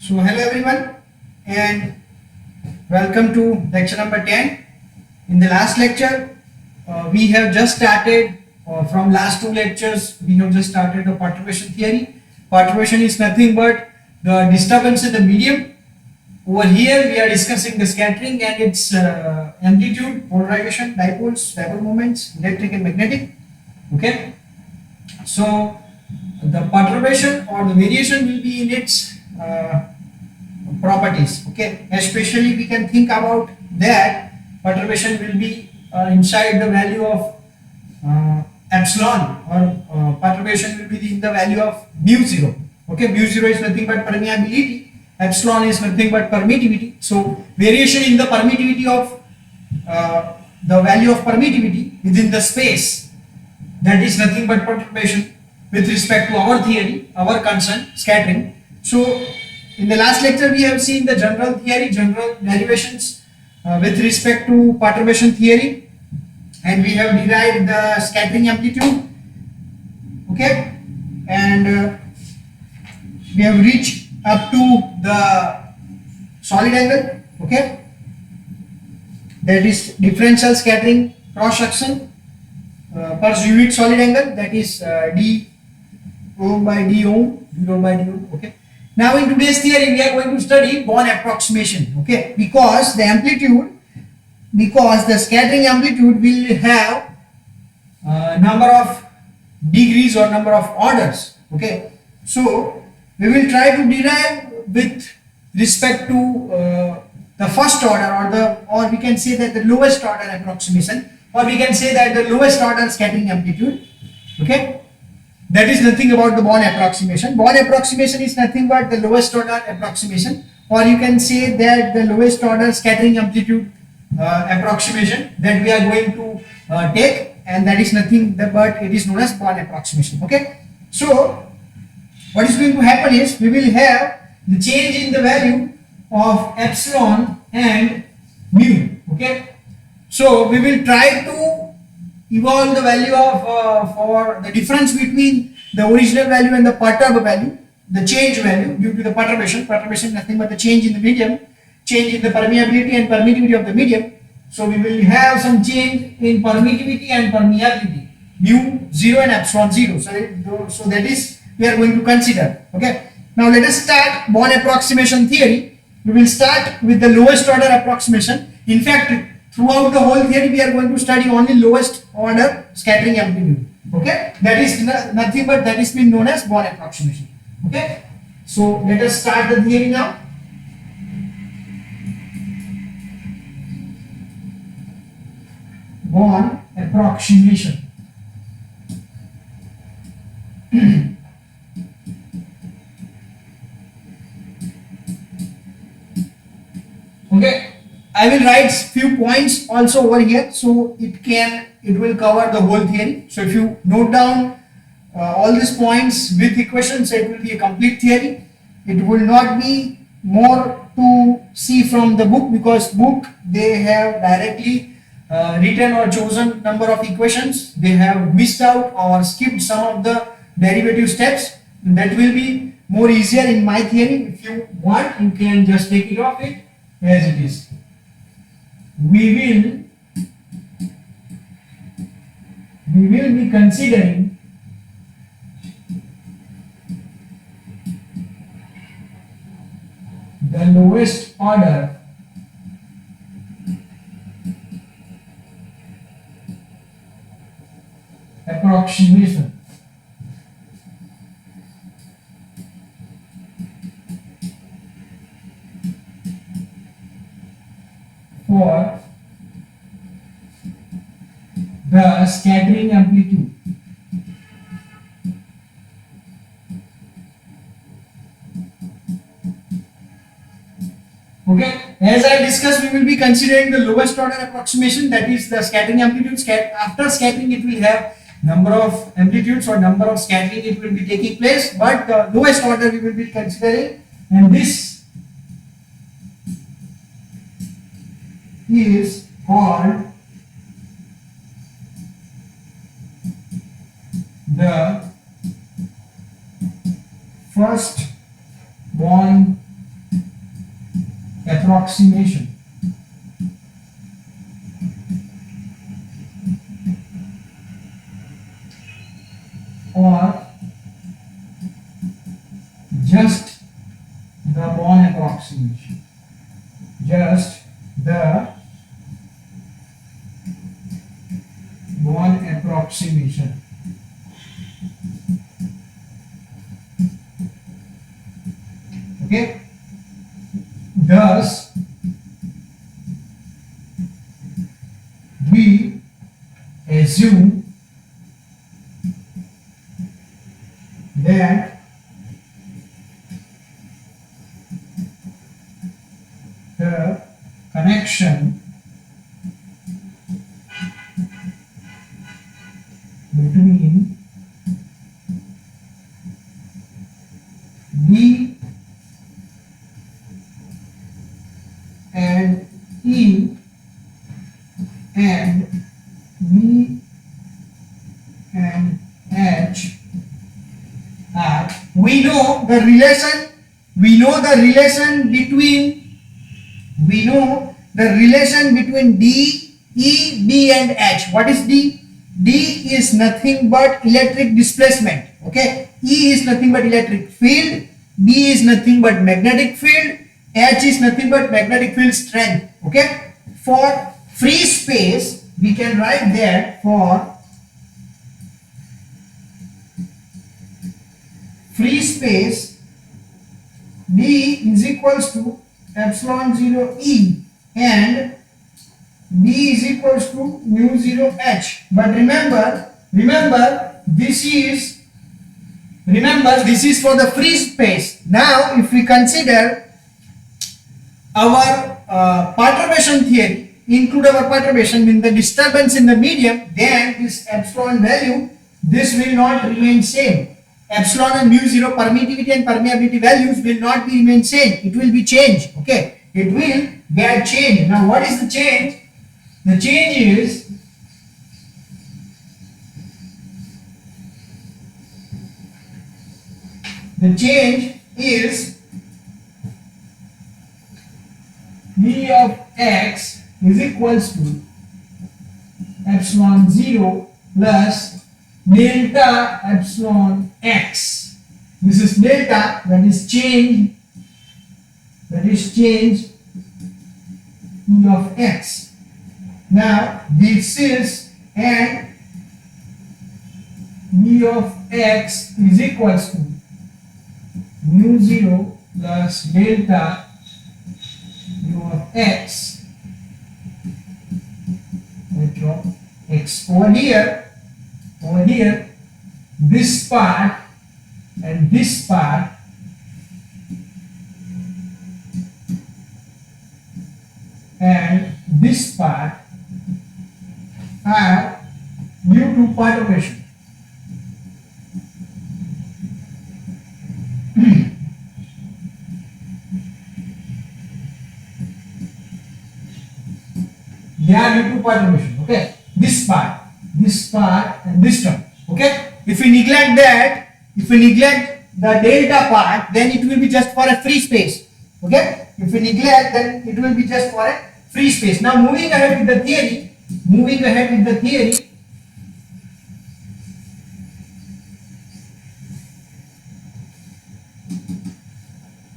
So hello everyone and welcome to lecture number 10. In the last lecture we have just started from last two lectures we have just started the perturbation theory. Perturbation is nothing but the disturbance in the medium. Over here we are discussing the scattering and its amplitude, polarization, dipoles, dipole moments, electric and magnetic. Okay. So the perturbation or the variation will be in its properties. Okay, especially we can think about that perturbation will be inside the value of epsilon, or perturbation will be in the value of mu zero. Okay, mu zero is nothing but permeability, epsilon is nothing but permittivity. So variation in the permittivity of the value of permittivity within the space, that is nothing but perturbation with respect to our theory, our concern, scattering. So in the last lecture we have seen the general theory, general derivations with respect to perturbation theory, and we have derived the scattering amplitude. Okay, and we have reached up to the solid angle. Okay, that is differential scattering cross section per unit solid angle, that is d ohm by d ohm, 0 by d ohm. Okay, now in today's theory we are going to study Born approximation. Okay, because the scattering amplitude will have number of degrees or number of orders. Okay, so we will try to derive with respect to the first order, or we can say that the lowest order approximation, or we can say that the lowest order scattering amplitude. Okay, that is nothing about the Born approximation. Born approximation is nothing but the lowest order approximation, or you can say that the lowest order scattering amplitude approximation that we are going to take, and that is nothing but it is known as Born approximation. Okay, so what is going to happen is we will have the change in the value of epsilon and mu. Okay, so we will try to evolve the value of for the difference between the original value and the perturbed value, the change value due to the perturbation. Perturbation is nothing but the change in the medium, change in the permeability and permittivity of the medium. So we will have some change in permittivity and permeability, mu 0 and epsilon 0. So that is we are going to consider. Okay, now let us start Born approximation theory. We will start with the lowest order approximation. In fact, throughout the whole theory we are going to study only lowest order scattering amplitude. Okay, that is nothing but that is been known as Born approximation. Okay, so let us start the theory now. Born approximation. Okay, I will write few points also over here, so it will cover the whole theory. So if you note down all these points with equations, it will be a complete theory. It will not be more to see from the book, because book they have directly written or chosen number of equations. They have missed out or skipped some of the derivative steps. That will be more easier in my theory. If you want, you can just take it off it as it is. We will be considering the lowest order approximation for the scattering amplitude. Okay, as I discussed, we will be considering the lowest order approximation, that is the scattering amplitude. After scattering, it will have number of amplitudes or number of scattering it will be taking place, but the lowest order we will be considering, and this is called the first Born approximation. Or just the Born approximation. Just the Born approximation. Okay. Thus, we assume that the connection between B and E and B and H are, we know the relation between D, E, B and H. What is D? D is nothing but electric displacement. Okay. E is nothing but electric field. B is nothing but magnetic field. H is nothing but magnetic field strength. Okay. For free space, we can write that for free space, D is equals to epsilon 0 E and B is equals to mu 0 H. But remember this is for the free space. Now if we consider our perturbation theory, include our perturbation in the disturbance in the medium, then this epsilon value, this will not remain same. Epsilon and mu 0 permittivity and permeability values will not be remain same. It will be changed. Okay, it will get changed. Now what is the change? The change is V of x is equals to epsilon 0 plus delta epsilon x. This is delta, that is change E of x. Now this is, and E of x is equals to mu 0 plus delta U of x, of x. Over here, this part and this part and this part are due to perturbation. They are due to perturbation. Okay, this part and this term. Okay, if we neglect the delta part, then it will be just for a free space. Okay, if we neglect, then it will be just for a free space. Now moving ahead with the theory,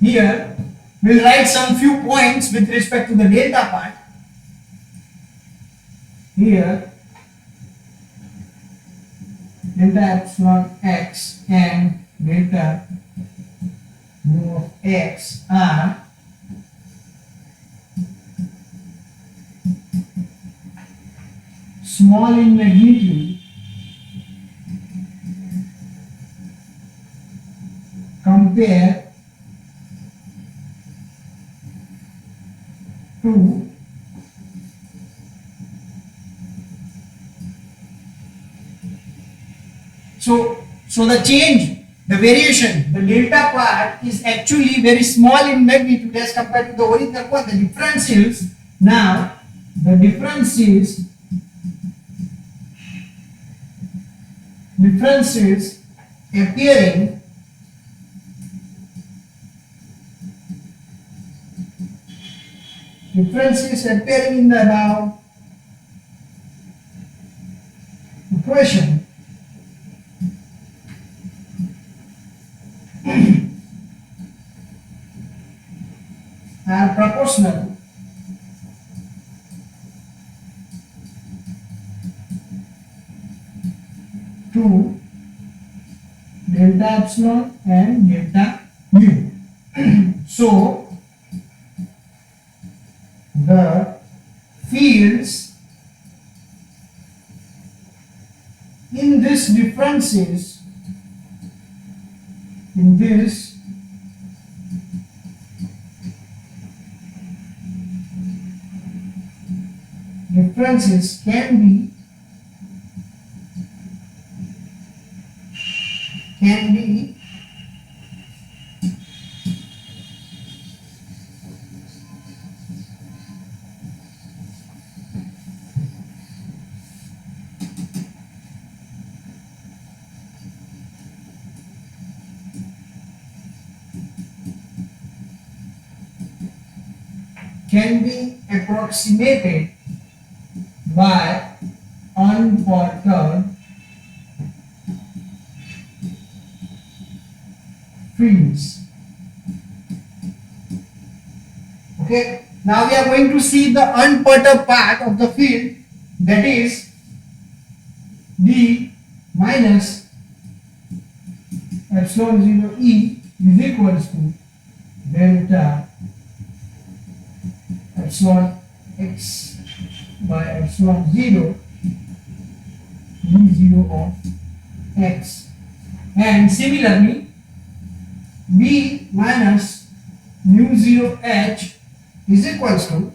here we'll write some few points with respect to the delta part. Here delta epsilon x and delta mu of x are small in magnitude compared to so the change, the variation, the delta part is actually very small in magnitude as compared to the original one. The difference is, now the difference is appearing differences appearing in the above equation are proportional to delta epsilon and delta mu. So the fields in this differences can be approximated by unperturbed fields. Okay, now we are going to see the unperturbed part of the field, that is d minus epsilon 0 e is equals to delta epsilon x by epsilon 0 d0 of x, and similarly b minus mu 0 h is equals to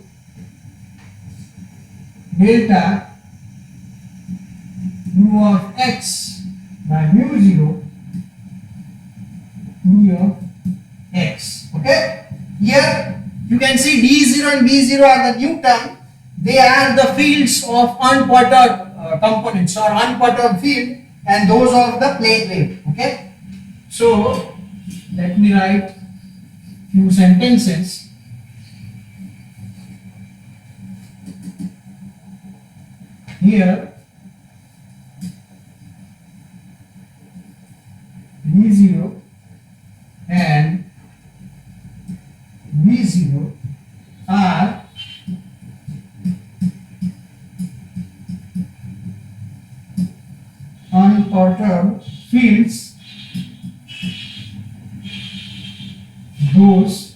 delta mu of x by mu 0 mu of x. Okay, here you can see d0 and b0 are the new term. They are the fields of unperturbed components or unperturbed field, and those of the plane wave. Okay, so let me write few sentences. Here d0 and b0 are unperturbed fields, those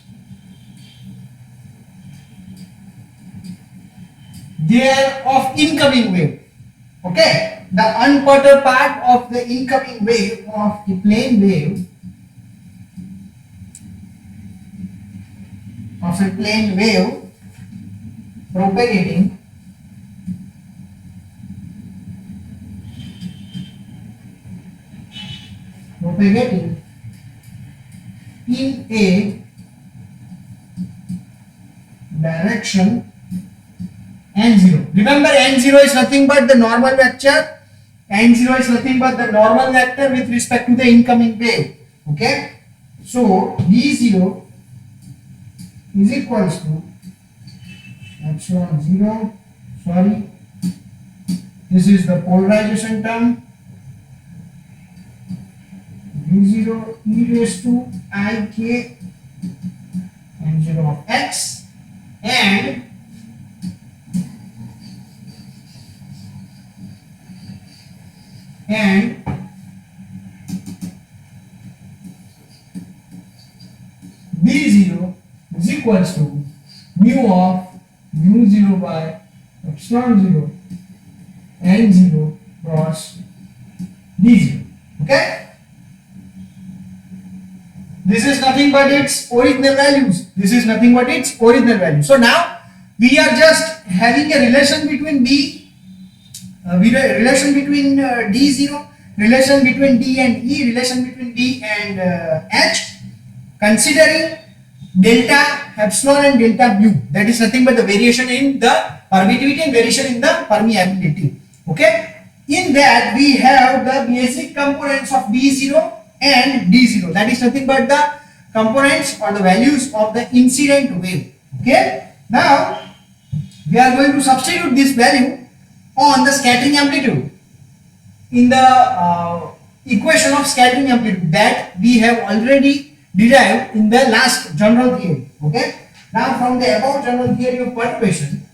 they are of incoming wave. Okay, the unperturbed part of the incoming wave of the plane wave propagating in a direction n0. Remember, n0 is nothing but the normal vector. N0 is nothing but the normal vector with respect to the incoming wave. Okay, so d0 is equals to epsilon 0. Sorry, this is the polarization term. d0 e raised to I k n0 of x, and b0 is equals to mu of mu 0 by epsilon 0 n0 cross d0. Okay, this is nothing but its original values. So now we are just having a relation between relation between d0, relation between d and e, relation between d and h, considering delta epsilon and delta mu. That is nothing but the variation in the permittivity and variation in the permeability. Okay, in that we have the basic components of b0 and d0. That is nothing but the components or the values of the incident wave. Okay, Now we are going to substitute this value on the scattering amplitude in the equation of scattering amplitude that we have already derived in the last general theory. Okay. Now from the above general theory of perturbation,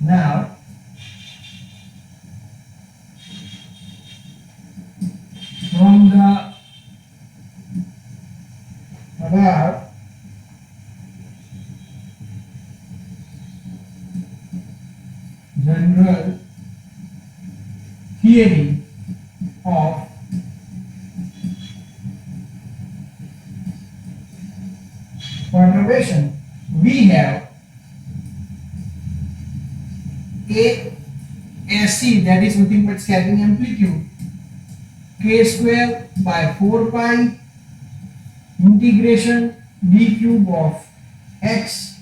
now from the above general theory of perturbation, we have ASC, that is nothing but scattering amplitude, k square by 4 pi integration d cube of x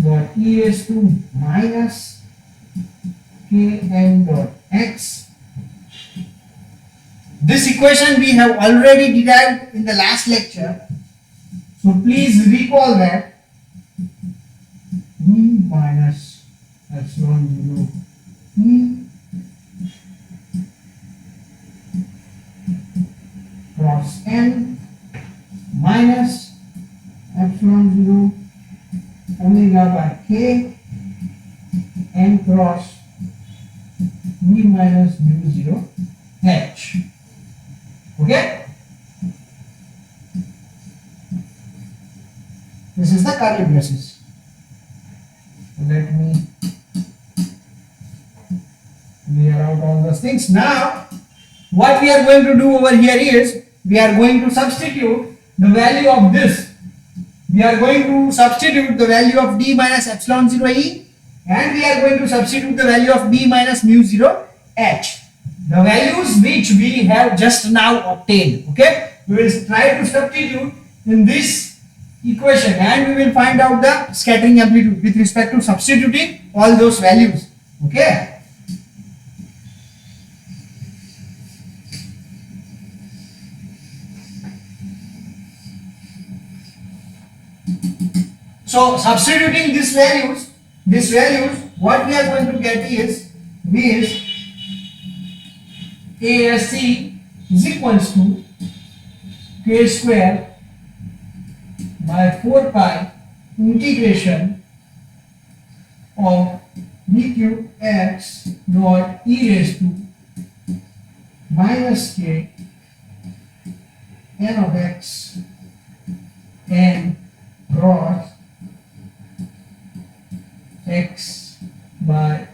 dot e raised to minus kn dot x. This equation we have already derived in the last lecture, so please recall that d minus epsilon 0 e cross n minus epsilon 0 omega by k n cross v minus mu 0 h. Okay, this is the curly braces. Let me clear out all those things. Now what we are going to do over here is we are going to substitute the value of this. We are going to substitute the value of d minus epsilon 0 e, and we are going to substitute the value of b minus mu 0 h. The values which we have just now obtained. Okay, we will try to substitute in this equation and we will find out the scattering amplitude with respect to substituting all those values. Okay. So substituting these values, what we are going to get is ASC is equals to k square by 4 pi integration of d cube x dot e raised to minus k n of x n cross x by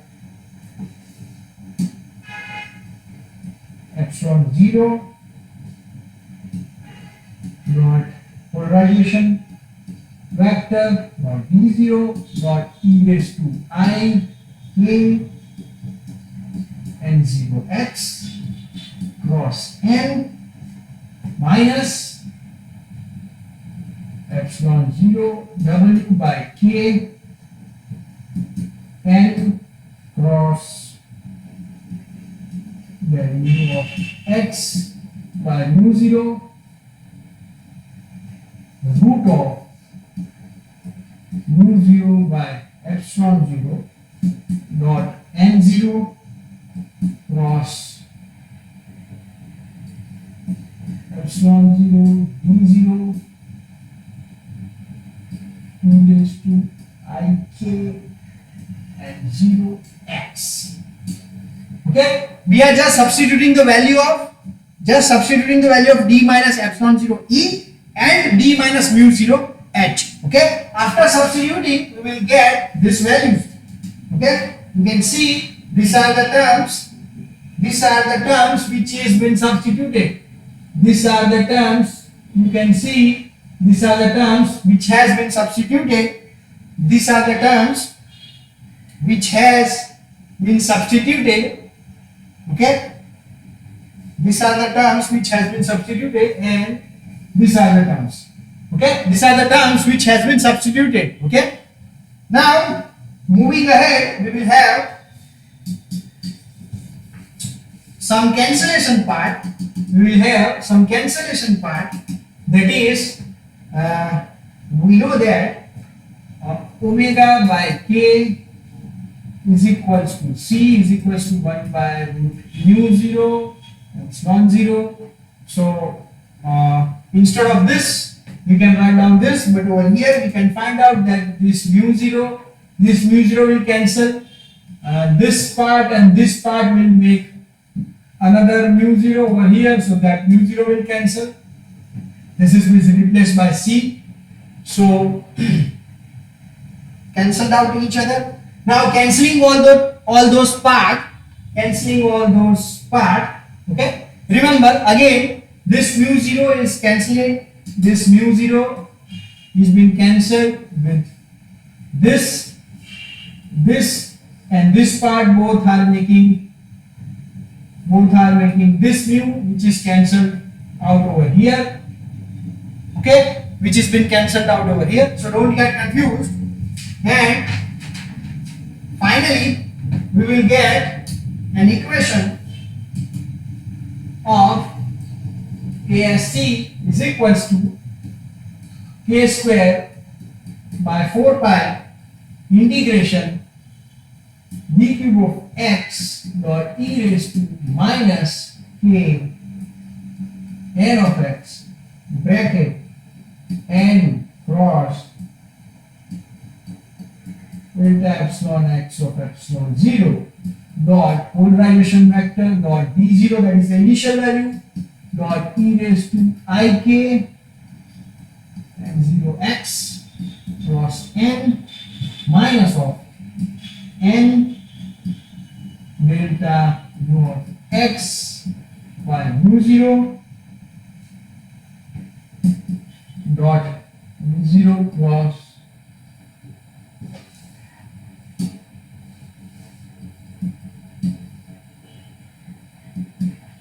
epsilon 0 dot polarization vector dot d0 dot e raised to I k n 0 x cross n minus epsilon 0 w by k n cross the mu of x by mu 0 the root of mu 0 by epsilon 0 dot n 0 cross epsilon 0 d 0 e raised to I k and 0 x. Okay, we are just substituting the value of d minus epsilon 0 e and d minus mu 0 h. Okay, after substituting we will get this values. Okay, you can see these are the terms which has been substituted. These are the terms, you can see these are the terms which has been substituted. These are the terms which has been substituted. Okay, these are the terms which has been substituted and these are the terms. Okay, these are the terms which has been substituted. Okay, now moving ahead we will have some cancellation part. We will have some cancellation part. That is, we know that omega by k is equals to c is equals to 1 by root mu 0 epsilon 0. So instead of this, we can write down this, but over here we can find out that this mu 0 will cancel. This part and this part will make another mu 0 over here, so that mu 0 will cancel. This is replaced by c. So cancelled out each other. Now cancelling all those part, okay. Remember again, this mu 0 is cancelling. This mu 0 is being cancelled with this, and this part. Both are making this mu, which is cancelled out over here. Okay, which has been cancelled out over here. So don't get confused. And finally, we will get an equation of KSC is equals to k square by 4 pi integration d cube of x dot e raised to minus k n of x bracket n cross delta epsilon x of epsilon 0 dot polarization vector dot d0, that is the initial value, dot e raised to ik and 0x cross n minus of n delta u of x by mu 0 dot mu 0 cross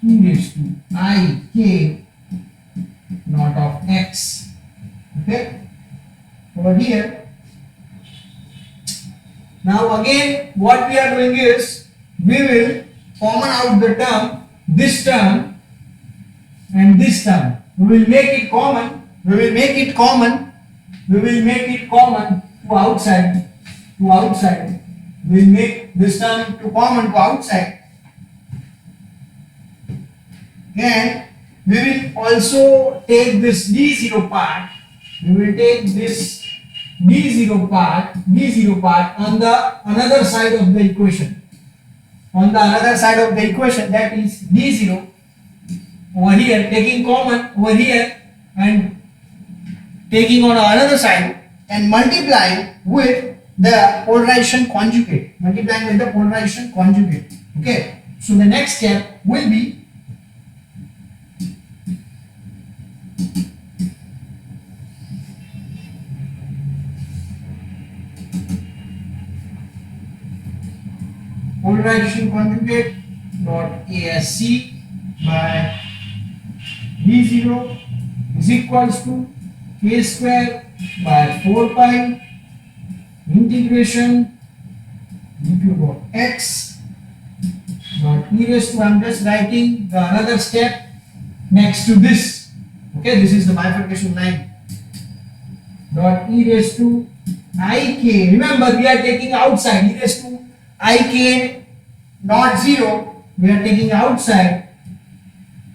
e raised to ik not of x. Okay, over here. Now again, what we are doing is we will common out the term, this term and this term. We will make it common. We will make it common to outside. We will make this term to common to outside. And we will also take this d0 part. We will take this d0 part on the another side of the equation. That is d0 over here, taking common over here and taking on another side and multiplying with the polarization conjugate. Okay. So the next step will be polarization conjugate dot ASC by d0 is equals to k square by 4 pi integration d cube of x dot e raised to, I'm just writing the another step next to this. Okay, this is the bifurcation line, dot e raised to ik. Remember, we are taking outside, e raised to ik not 0, we are taking outside,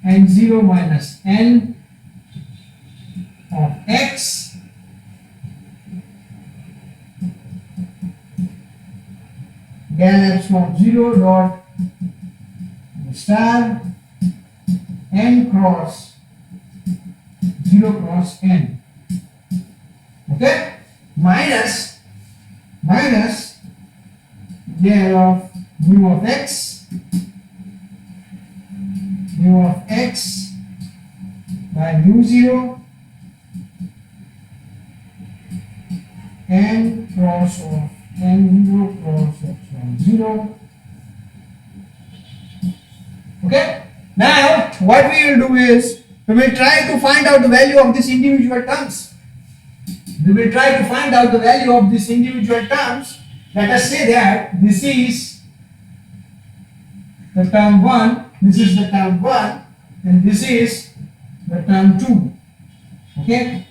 and 0 minus n of x del epsilon 0 dot star n cross 0 cross n. Okay, minus del of mu of x by mu 0 n cross of n0 cross epsilon 0. Okay, now what we will do is we will try to find out the value of these individual terms. Let us say that this is the term 1, this is the term 1, and this is the term 2. Okay.